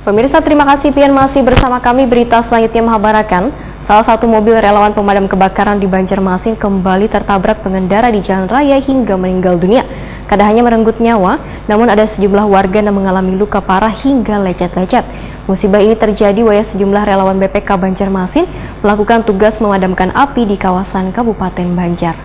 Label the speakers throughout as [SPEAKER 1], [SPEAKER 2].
[SPEAKER 1] Pemirsa, terima kasih pian masih bersama kami. Berita selanjutnya mengabarkan salah satu mobil relawan pemadam kebakaran di Banjarmasin kembali tertabrak pengendara di jalan raya hingga meninggal dunia. Kada hanya merenggut nyawa, namun ada sejumlah warga yang mengalami luka parah hingga lecet-lecet. Musibah ini terjadi waya sejumlah relawan BPK Banjarmasin melakukan tugas memadamkan api di kawasan Kabupaten Banjar.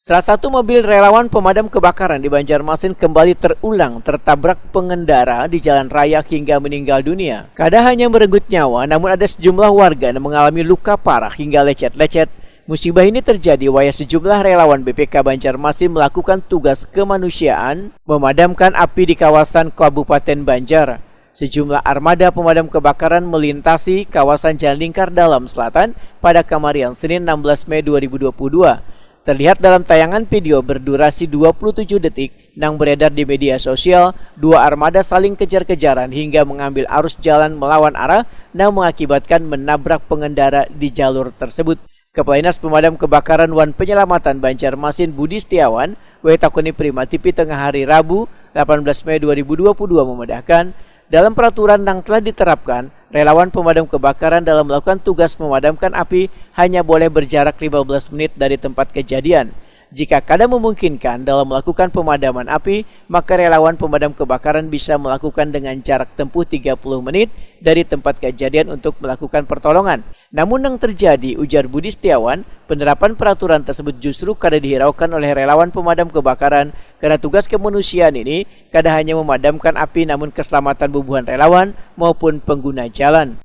[SPEAKER 2] Salah satu mobil relawan pemadam kebakaran di Banjarmasin kembali terulang tertabrak pengendara di jalan raya hingga meninggal dunia. Kada hanya merenggut nyawa, namun ada sejumlah warga yang mengalami luka parah hingga lecet-lecet. Musibah ini terjadi waya sejumlah relawan BPK Banjarmasin melakukan tugas kemanusiaan memadamkan api di kawasan Kabupaten Banjar. Sejumlah armada pemadam kebakaran melintasi kawasan Jalan Lingkar Dalam Selatan pada Kamarian Senin 16 Mei 2022. Terlihat dalam tayangan video berdurasi 27 detik yang beredar di media sosial, dua armada saling kejar-kejaran hingga mengambil arus jalan melawan arah yang mengakibatkan menabrak pengendara di jalur tersebut. Kepala Dinas Pemadam Kebakaran Wan Penyelamatan Banjarmasin Budi Setiawan, Wetakuni Prima TV tengah hari Rabu 18 Mei 2022 memedahkan, dalam peraturan yang telah diterapkan, relawan pemadam kebakaran dalam melakukan tugas memadamkan api hanya boleh berjarak 15 menit dari tempat kejadian. Jika kada memungkinkan dalam melakukan pemadaman api, maka relawan pemadam kebakaran bisa melakukan dengan jarak tempuh 30 menit dari tempat kejadian untuk melakukan pertolongan. Namun yang terjadi, ujar Budi Setiawan, penerapan peraturan tersebut justru kada dihiraukan oleh relawan pemadam kebakaran karena tugas kemanusiaan ini kada hanya memadamkan api namun keselamatan bubuhan relawan maupun pengguna jalan.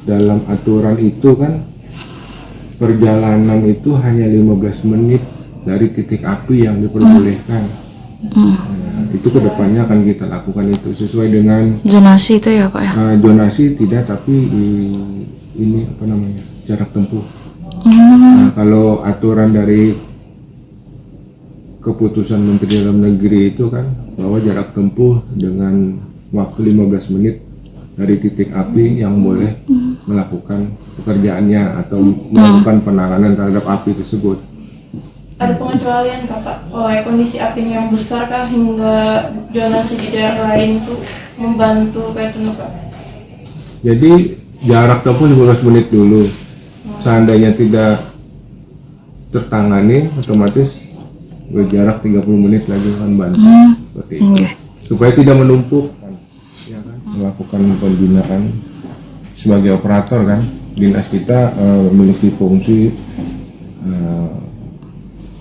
[SPEAKER 3] Dalam aturan itu kan perjalanan itu hanya 15 menit dari titik api yang diperbolehkan. Itu kedepannya akan kita lakukan itu sesuai dengan
[SPEAKER 4] zonasi itu ya Pak ya?
[SPEAKER 3] Zonasi tidak, tapi ini apa namanya, jarak tempuh. Nah, kalau aturan dari keputusan Menteri Dalam Negeri itu kan bahwa jarak tempuh dengan waktu 15 menit dari titik api yang boleh melakukan pekerjaannya atau melakukan penanganan terhadap api tersebut.
[SPEAKER 5] Ada pengecualian Pak, oleh kondisi apinya yang besar kah hingga zonasi di daerah lain itu membantu kayak itu Pak?
[SPEAKER 3] Jadi jarak tempuh 15 menit dulu. Seandainya tidak tertangani, otomatis berjarak 30 menit lagi akan bantu. Seperti itu. Supaya tidak menumpuk, ya kan? Melakukan pembinaan sebagai operator kan. Dinas kita memiliki fungsi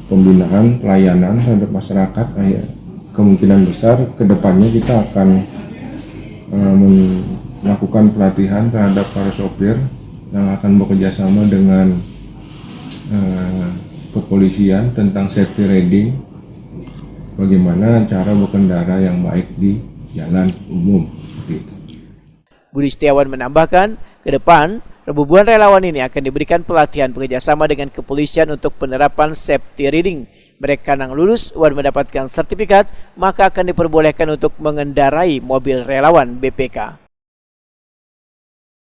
[SPEAKER 3] pembinaan pelayanan terhadap masyarakat. Kemungkinan besar kedepannya kita akan melakukan pelatihan terhadap para sopir yang akan bekerjasama dengan kepolisian tentang safety riding, bagaimana cara berkendara yang baik di jalan umum. Gitu.
[SPEAKER 2] Budi Setiawan menambahkan, ke depan ribuan relawan ini akan diberikan pelatihan bekerjasama dengan kepolisian untuk penerapan safety riding. Mereka yang lulus dan mendapatkan sertifikat, maka akan diperbolehkan untuk mengendarai mobil relawan BPK.